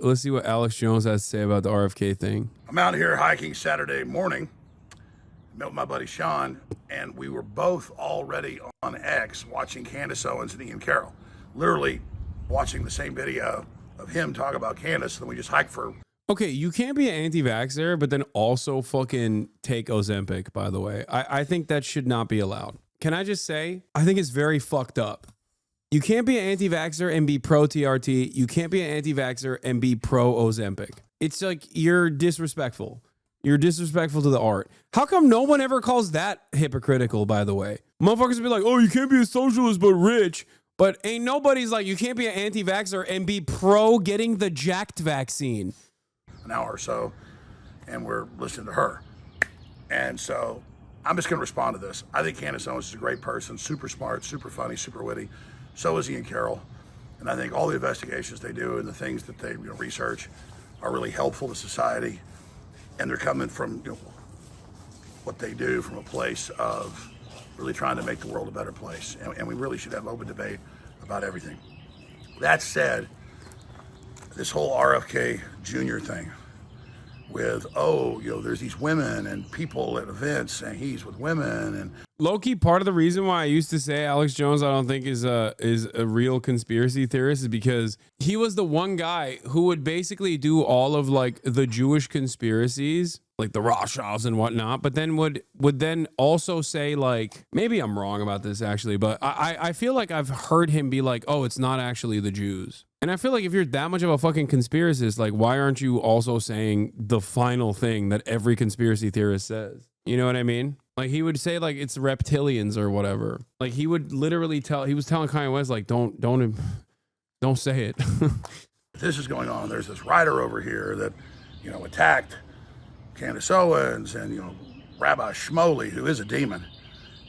let's see what Alex Jones has to say about the RFK thing. I'm out here hiking Saturday morning. Met with my buddy Sean, and we were both already on X watching Candace Owens and Ian Carroll. Literally watching the same video of him talk about Candace, and then we just hiked for... Okay, you can't be an anti-vaxxer, but then also fucking take Ozempic, by the way. I think that should not be allowed. Can I just say, I think it's very fucked up. You can't be an anti-vaxxer and be pro-TRT. You can't be an anti-vaxxer and be pro-Ozempic. It's like, you're disrespectful. You're disrespectful to the art. How come no one ever calls that hypocritical, by the way? Motherfuckers be like, oh, you can't be a socialist but rich. But ain't nobody's like, you can't be an anti-vaxxer and be pro getting the jacked vaccine. An hour or so, and we're listening to her. And so I'm just going to respond to this. I think Candace Owens is a great person, super smart, super funny, super witty. So is Ian Carroll. And I think all the investigations they do and the things that they research are really helpful to society. And they're coming from what they do from a place of really trying to make the world a better place. And we really should have open debate about everything. That said, this whole RFK Jr. thing with, there's these women and people at events and he's with women and... Low-key, part of the reason why I used to say Alex Jones I don't think is a real conspiracy theorist is because he was the one guy who would basically do all of like the Jewish conspiracies, like the Rothschilds and whatnot, but then would then also say like, maybe I'm wrong about this actually, but I feel like I've heard him be like, oh, it's not actually the Jews. And I feel like if you're that much of a fucking conspiracist, like why aren't you also saying the final thing that every conspiracy theorist says? You know what I mean? Like he would say like it's reptilians or whatever. Like he would literally he was telling Kanye West like don't say it. This is going on. There's this writer over here that attacked Candace Owens and Rabbi Shmuley, who is a demon.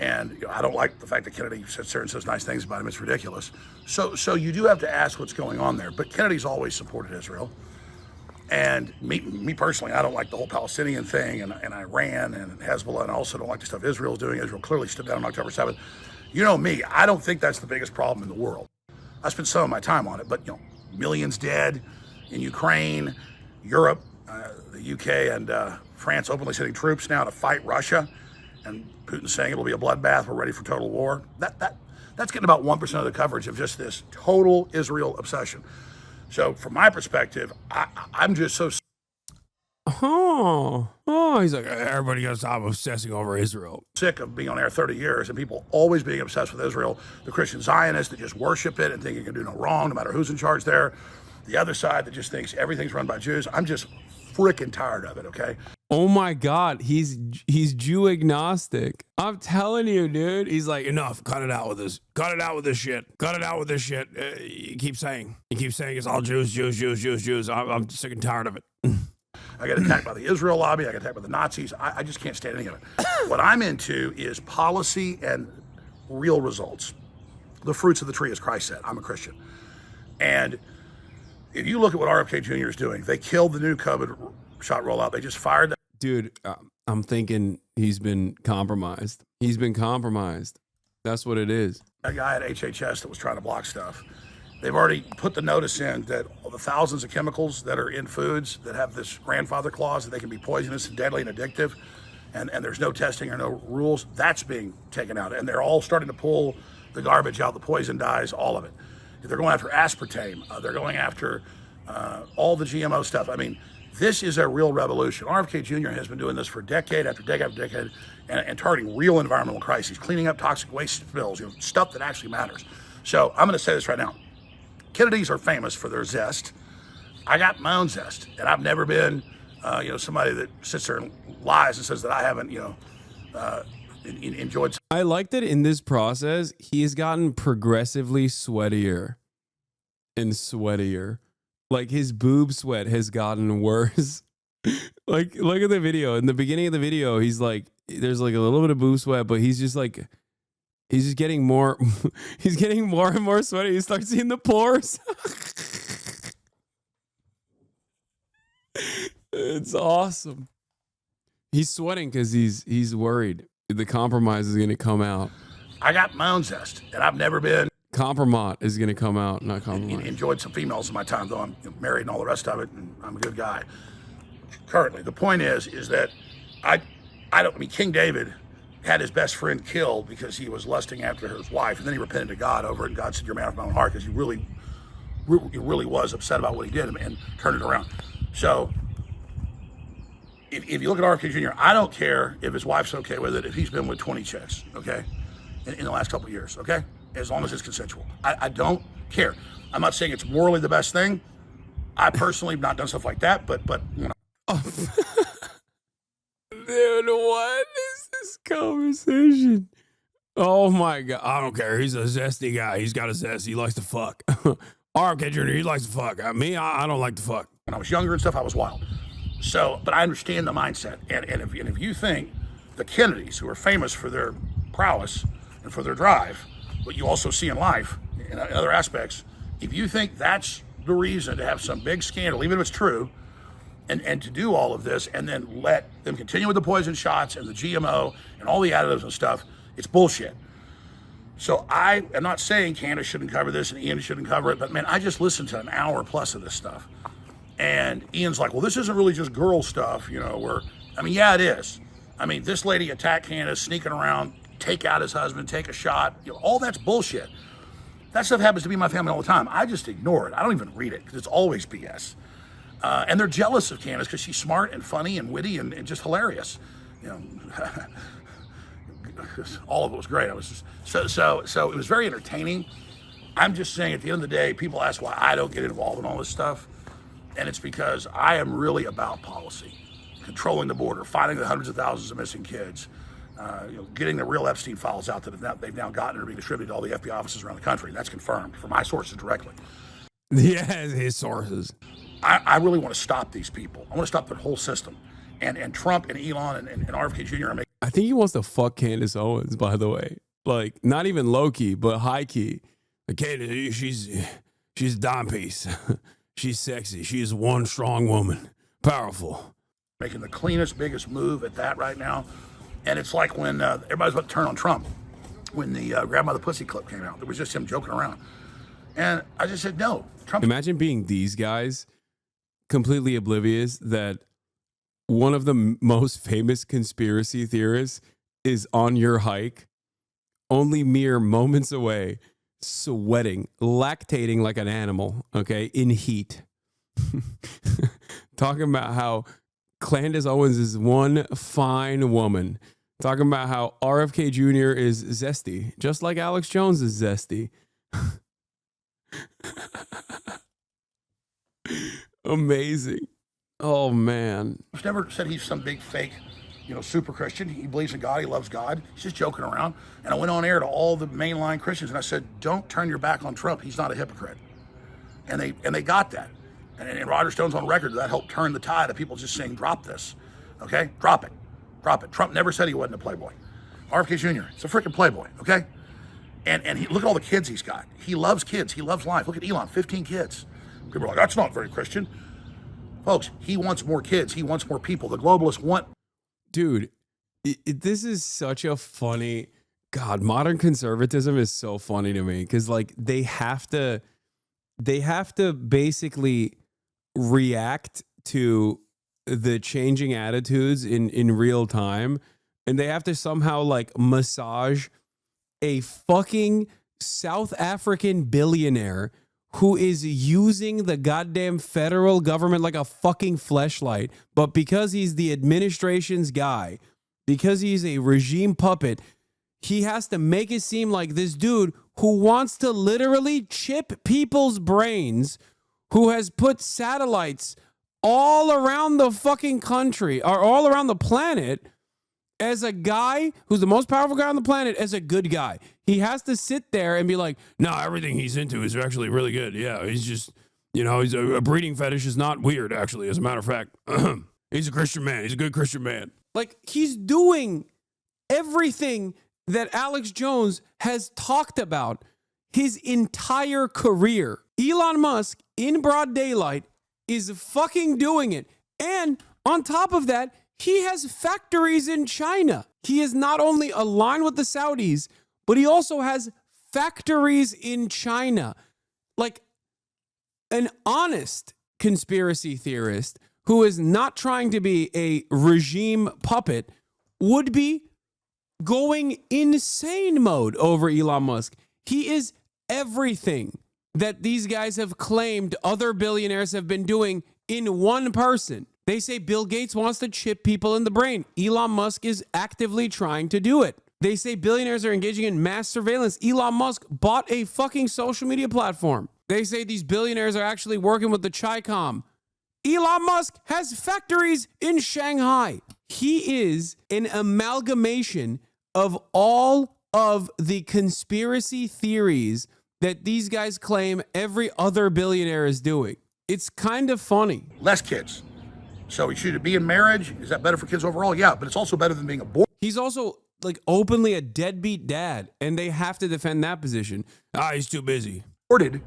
And I don't like the fact that Kennedy sits there and says nice things about him. It's ridiculous. So you do have to ask what's going on there. But Kennedy's always supported Israel. And me personally, I don't like the whole Palestinian thing and Iran and Hezbollah, and I also don't like the stuff Israel's doing. Israel clearly stood down on October 7th. You know me, I don't think that's the biggest problem in the world. I spent some of my time on it, but millions dead in Ukraine, Europe, the UK and France openly sending troops now to fight Russia, and Putin saying it'll be a bloodbath, we're ready for total war. That's getting about 1% of the coverage of just this total Israel obsession. So from my perspective, I'm just so... He's like, everybody gotta stop obsessing over Israel. Sick of being on air 30 years and people always being obsessed with Israel. The Christian Zionists that just worship it and think it can do no wrong, no matter who's in charge there. The other side that just thinks everything's run by Jews. I'm just freaking tired of it, okay? Oh my God, he's Jew agnostic. I'm telling you, dude. He's like, enough, cut it out with this. Cut it out with this shit. Cut it out with this shit. You keep saying it's all Jews. I'm sick and tired of it. I get attacked by the Israel lobby. I get attacked by the Nazis. I just can't stand any of it. What I'm into is policy and real results. The fruits of the tree, as Christ said. I'm a Christian. And if you look at what RFK Jr. is doing, they killed the new COVID shot rollout. They just fired that. Dude, I'm thinking he's been compromised. He's been compromised. That's what it is. That guy at HHS that was trying to block stuff. They've already put the notice in that all the thousands of chemicals that are in foods that have this grandfather clause that they can be poisonous and deadly and addictive, and there's no testing or no rules, that's being taken out. And they're all starting to pull the garbage out, the poison dyes, all of it. They're going after aspartame. They're going after all the GMO stuff. I mean, this is a real revolution. RFK Jr. has been doing this for decade after decade after decade and targeting real environmental crises, cleaning up toxic waste spills, stuff that actually matters. So I'm going to say this right now. Kennedys are famous for their zest. I got my own zest, and I've never been, somebody that sits there and lies and says that I haven't, enjoyed. I like that in this process, he's gotten progressively sweatier and sweatier. Like his boob sweat has gotten worse. Like, look at the video. In the beginning of the video, he's like, there's like a little bit of boob sweat, but he's just getting more, he's getting more and more sweaty. You start seeing the pores. It's awesome. He's sweating because he's worried the compromise is going to come out. I got my own zest, and I've never been Compromat is going to come out, not compromise. Enjoyed some females in my time, though I'm married and all the rest of it, and I'm a good guy. Currently, the point is that I mean, King David had his best friend killed because he was lusting after his wife, and then he repented to God over it, and God said, "You're a man of my own heart," because he really was upset about what he did and turned it around. So if you look at RFK Jr., I don't care if his wife's okay with it, if he's been with 20 chicks, okay, in the last couple of years, okay, as long as it's consensual. I don't care. I'm not saying it's morally the best thing. I personally have not done stuff like that, but you know. Dude, what is this conversation? Oh my God. I don't care. He's a zesty guy. He's got a zest. He likes to fuck. RFK Jr., he likes to fuck. I don't like to fuck. When I was younger and stuff, I was wild. So, but I understand the mindset. And if you think the Kennedys, who are famous for their prowess and for their drive, what you also see in life, in other aspects, if you think that's the reason to have some big scandal, even if it's true, and to do all of this and then let them continue with the poison shots and the GMO and all the additives and stuff, it's bullshit. So I am not saying Candace shouldn't cover this and Ian shouldn't cover it, but man, I just listened to an hour plus of this stuff. And Ian's like, well, this isn't really just girl stuff, you know, yeah, it is. I mean, this lady attacked Candace, sneaking around, take out his husband, take a shot, you know, all that's bullshit. That stuff happens to be in my family all the time. I just ignore it. I don't even read it because it's always BS. And they're jealous of Candace because she's smart and funny and witty and just hilarious. You know, all of it was great. I was just, so it was very entertaining. I'm just saying, at the end of the day, people ask why I don't get involved in all this stuff, and it's because I am really about policy, controlling the border, finding the hundreds of thousands of missing kids, getting the real Epstein files out that they've now gotten and are being distributed to all the FBI offices around the country. That's confirmed from my sources directly. Yeah, his sources. I really want to stop these people. I want to stop the whole system. And Trump and Elon and RFK Jr. are making. I think he wants to fuck Candace Owens, by the way. Like, not even low key, but high key. Like, Candace, she's a dime piece. She's sexy. She is one strong woman. Powerful. Making the cleanest, biggest move at that right now. And it's like when everybody's about to turn on Trump, when the Grab by the Pussy clip came out. It was just him joking around. And I just said, no. Trump. Imagine being these guys, completely oblivious that one of the most famous conspiracy theorists is on your hike, only mere moments away, sweating, lactating like an animal, okay, in heat. Talking about how Candace Owens is one fine woman. Talking about how RFK Jr. is zesty, just like Alex Jones is zesty. Amazing. Oh, man. He's never said he's some big fake, super Christian. He believes in God. He loves God. He's just joking around. And I went on air to all the mainline Christians and I said, don't turn your back on Trump. He's not a hypocrite. And they got that. And Roger Stone's on record that helped turn the tide of people just saying, drop this. Okay? Drop it. Drop it. Trump never said he wasn't a playboy. RFK Jr. is a freaking playboy. Okay? And look at all the kids he's got. He loves kids. He loves life. Look at Elon, 15 kids. People are like, that's not very Christian. Folks, he wants more kids. He wants more people. The globalists want. Dude, this is such a funny. God, modern conservatism is so funny to me because, like, they have to basically react to the changing attitudes in real time, and they have to somehow like massage a fucking South African billionaire who is using the goddamn federal government like a fucking fleshlight, but because he's the administration's guy, because he's a regime puppet, he has to make it seem like this dude who wants to literally chip people's brains, who has put satellites all around the fucking country or all around the planet, as a guy who's the most powerful guy on the planet, as a good guy. He has to sit there and be like, no, everything he's into is actually really good. Yeah, he's just, he's a breeding fetish is not weird, actually, as a matter of fact. He's a Christian man. He's a good Christian man. Like, he's doing everything that Alex Jones has talked about his entire career. Elon Musk, in broad daylight, is fucking doing it. And on top of that, he has factories in China. He is not only aligned with the Saudis, but he also has factories in China. Like, an honest conspiracy theorist who is not trying to be a regime puppet would be going insane mode over Elon Musk. He is everything that these guys have claimed other billionaires have been doing in one person. They say Bill Gates wants to chip people in the brain. Elon Musk is actively trying to do it. They say billionaires are engaging in mass surveillance. Elon Musk bought a fucking social media platform. They say these billionaires are actually working with the Chi-Com. Elon Musk has factories in Shanghai. He is an amalgamation of all of the conspiracy theories that these guys claim every other billionaire is doing. It's kind of funny. Less kids. So should it be in marriage? Is that better for kids overall? Yeah, but it's also better than being aborted. He's also like openly a deadbeat dad, and they have to defend that position. He's too busy. To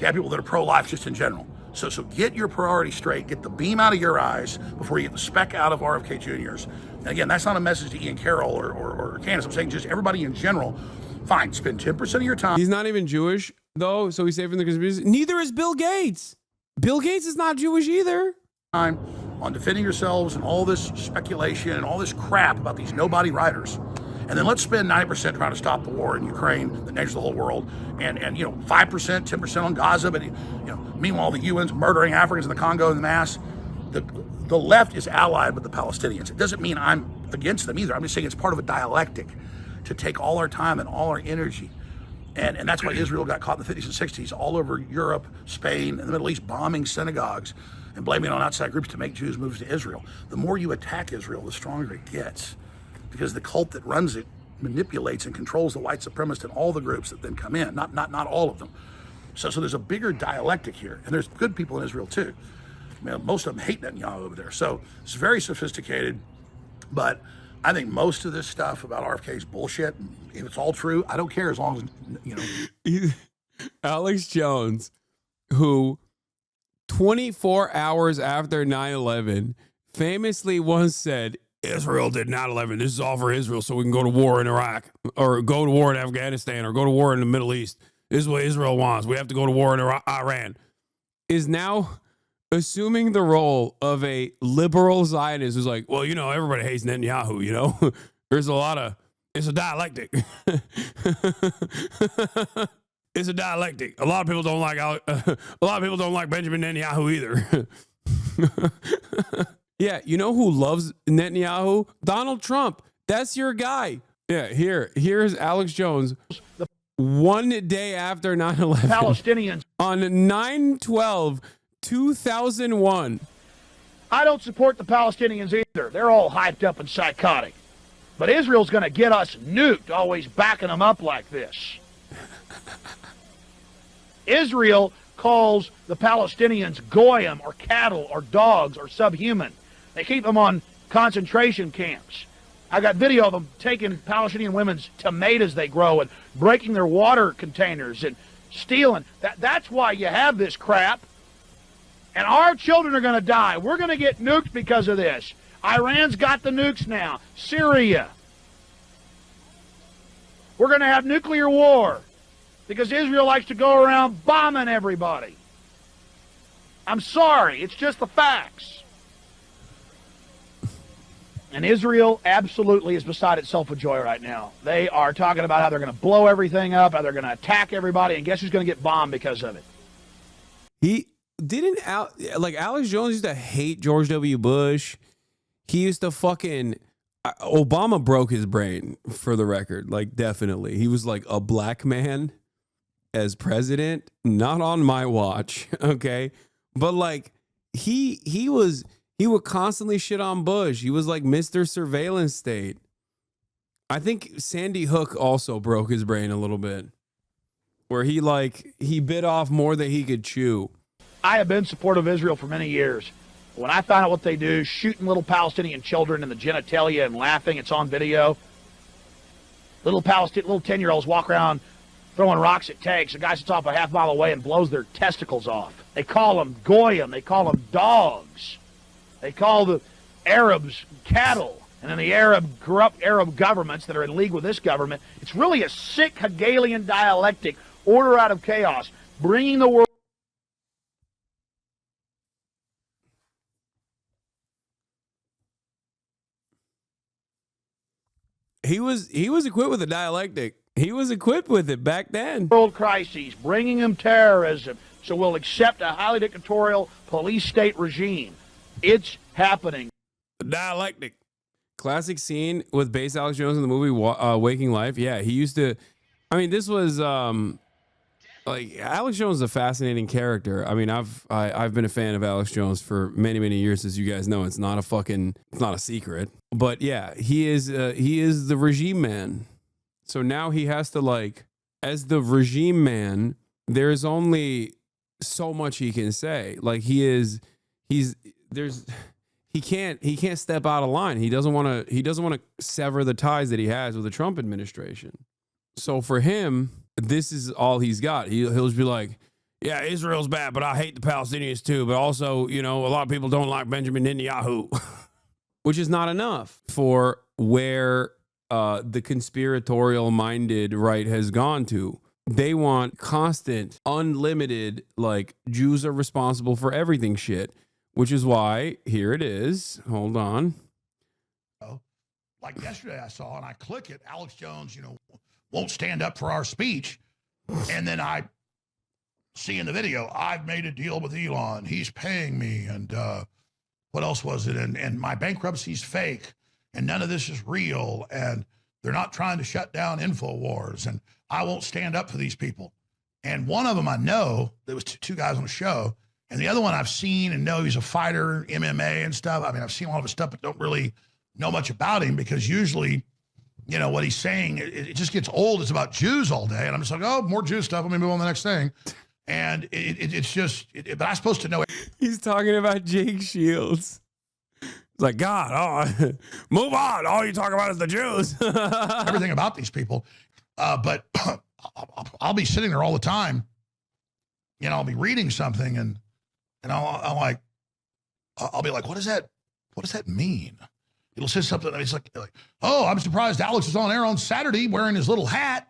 have people that are pro-life just in general. So get your priorities straight, get the beam out of your eyes before you get the speck out of RFK Jr.'s. And again, that's not a message to Ian Carroll or Candace. I'm saying just everybody in general. Fine, spend 10% of your time. He's not even Jewish, though, so he's safe from the conspiracy. Neither is Bill Gates. Bill Gates is not Jewish either. Time on defending yourselves and all this speculation and all this crap about these nobody writers. And then let's spend 90% trying to stop the war in Ukraine that endangers the whole world, and 5%, 10% on Gaza. But meanwhile, the UN's murdering Africans in the Congo in mass. The left is allied with the Palestinians. It doesn't mean I'm against them either. I'm just saying it's part of a dialectic to take all our time and all our energy. And that's why Israel got caught in the 50s and 60s all over Europe, Spain, and the Middle East, bombing synagogues and blaming it on outside groups to make Jews move to Israel. The more you attack Israel, the stronger it gets, because the cult that runs it manipulates and controls the white supremacists and all the groups that then come in, not all of them. So there's a bigger dialectic here, and there's good people in Israel too. Most of them hate Netanyahu over there. So it's very sophisticated, but I think most of this stuff about RFK's bullshit, if it's all true, I don't care as long as, Alex Jones, who 24 hours after 9/11 famously once said, Israel did 9/11. This is all for Israel so we can go to war in Iraq or go to war in Afghanistan or go to war in the Middle East. This is what Israel wants. We have to go to war in Iran. Is now assuming the role of a liberal Zionist who's like, well, everybody hates Netanyahu, it's a dialectic. It's a dialectic. A lot of people don't like Benjamin Netanyahu either. Yeah, you know who loves Netanyahu? Donald Trump. That's your guy. Yeah, here's Alex Jones. One day after 9/11. Palestinians. On 9/12/2001. I don't support the Palestinians either. They're all hyped up and psychotic. But Israel's going to get us nuked, always backing them up like this. Israel calls the Palestinians goyim or cattle or dogs or subhuman. They keep them on concentration camps. I got video of them taking Palestinian women's tomatoes they grow and breaking their water containers and stealing. That's why you have this crap. And our children are going to die. We're going to get nuked because of this. Iran's got the nukes now. Syria. We're going to have nuclear war because Israel likes to go around bombing everybody. I'm sorry. It's just the facts. And Israel absolutely is beside itself with joy right now. They are talking about how they're going to blow everything up, how they're going to attack everybody, and guess who's going to get bombed because of it? Alex Jones used to hate George W. Bush. He used to Obama broke his brain, for the record, definitely. He was like a black man as president, not on my watch, okay? But he would constantly shit on Bush. He was like Mr. Surveillance State. I think Sandy Hook also broke his brain a little bit, where he bit off more than he could chew. I have been supportive of Israel for many years. When I found out what they do, shooting little Palestinian children in the genitalia and laughing, it's on video. Little 10-year-olds walk around throwing rocks at tanks. A guy sits off a half mile away and blows their testicles off. They call them goyim. They call them dogs. They call the Arabs cattle. and then the corrupt Arab governments that are in league with this government. It's really a sick Hegelian dialectic, order out of chaos, bringing the world. He was equipped with a dialectic. He was equipped with it back then. World crises, bringing them terrorism, so we'll accept a highly dictatorial police state regime. It's happening. Dialectic. Classic scene with base Alex Jones in the movie Waking Life. Yeah, he used to. I mean, this was like Alex Jones is a fascinating character. I mean, I've been a fan of Alex Jones for many years, as you guys know. It's not a secret. But yeah, he is the regime man. So now he has to, like, as the regime man, there's only so much he can say. Like he can't step out of line. He doesn't want to sever the ties that he has with the Trump administration. So for him, this is all he's got. He'll just be like, yeah, Israel's bad, but I hate the Palestinians too. But also, you know, a lot of people don't like Benjamin Netanyahu, which is not enough for where the conspiratorial minded right has gone to. They want constant, unlimited, like, Jews are responsible for everything shit, which is why, here it is. Hold on. Like yesterday I saw, and I click it, Alex Jones, you know, won't stand up for our speech. And then I see in the video, I've made a deal with Elon. He's paying me. And what else was it? And my bankruptcy's fake. And none of this is real. And they're not trying to shut down InfoWars. And I won't stand up for these people. And one of them I know, there was two guys on the show. And the other one I've seen and know he's a fighter, MMA and stuff. I mean, I've seen all of his stuff, but don't really know much about him because usually, you know, what he's saying, it just gets old. It's about Jews all day. And I'm just like, oh, more Jew stuff. Let me move on to the next thing. And it's just, but I'm supposed to know it. He's talking about Jake Shields. It's like, God, oh, move on. All you talk about is the Jews. Everything about these people. But I'll be sitting there all the time. You know, I'll be reading something and I'll be like, what does that mean? It'll say something. It's like, oh, I'm surprised Alex is on air on Saturday wearing his little hat.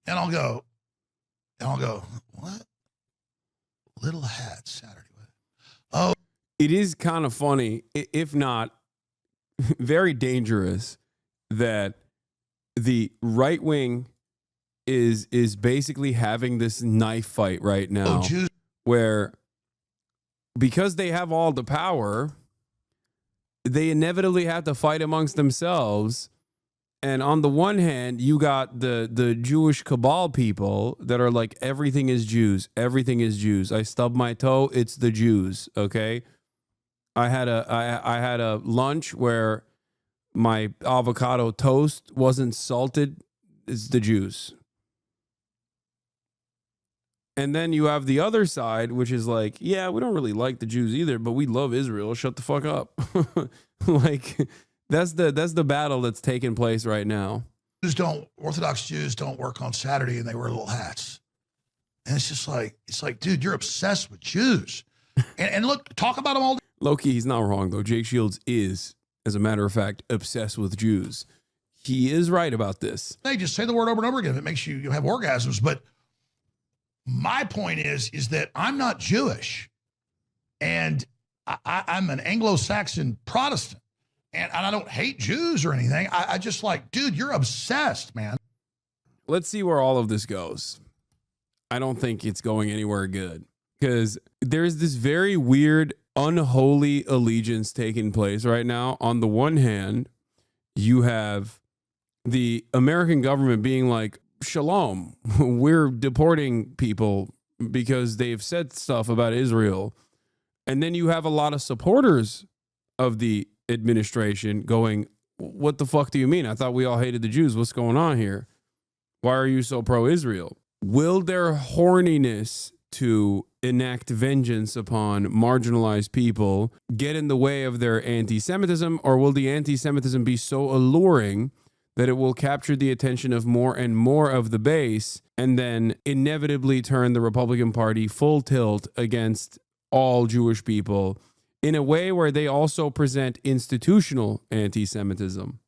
And I'll go, what? Little hat Saturday. Oh, it is kind of funny, if not very dangerous, that the right wing is basically having this knife fight right now, where because they have all the power, they inevitably have to fight amongst themselves. And on the one hand, you got the Jewish cabal people that are like, everything is Jews. Everything is Jews. I stubbed my toe. It's the Jews. Okay. I had a lunch where my avocado toast wasn't salted. It's the Jews. And then you have the other side, which is like, yeah, we don't really like the Jews either, but we love Israel. Shut the fuck up. Like, that's the battle that's taking place right now. Orthodox Jews don't work on Saturday and they wear little hats. And it's like, dude, you're obsessed with Jews. And look, talk about them all day. Low-key, he's not wrong, though. Jake Shields is, as a matter of fact, obsessed with Jews. He is right about this. They just say the word over and over again. It makes you have orgasms. But my point is that I'm not Jewish. And I'm an Anglo-Saxon Protestant. And I don't hate Jews or anything. I just like, dude, you're obsessed, man. Let's see where all of this goes. I don't think it's going anywhere good. Because there's this very weird, unholy allegiance taking place right now. On the one hand, you have the American government being like, shalom, we're deporting people because they've said stuff about Israel. And then you have a lot of supporters of the administration going, what the fuck do you mean? I thought we all hated the Jews. What's going on here? Why are you so pro-Israel? Will their horniness to enact vengeance upon marginalized people get in the way of their anti-Semitism, or will the anti-Semitism be so alluring that it will capture the attention of more and more of the base and then inevitably turn the Republican Party full tilt against all Jewish people in a way where they also present institutional anti-Semitism.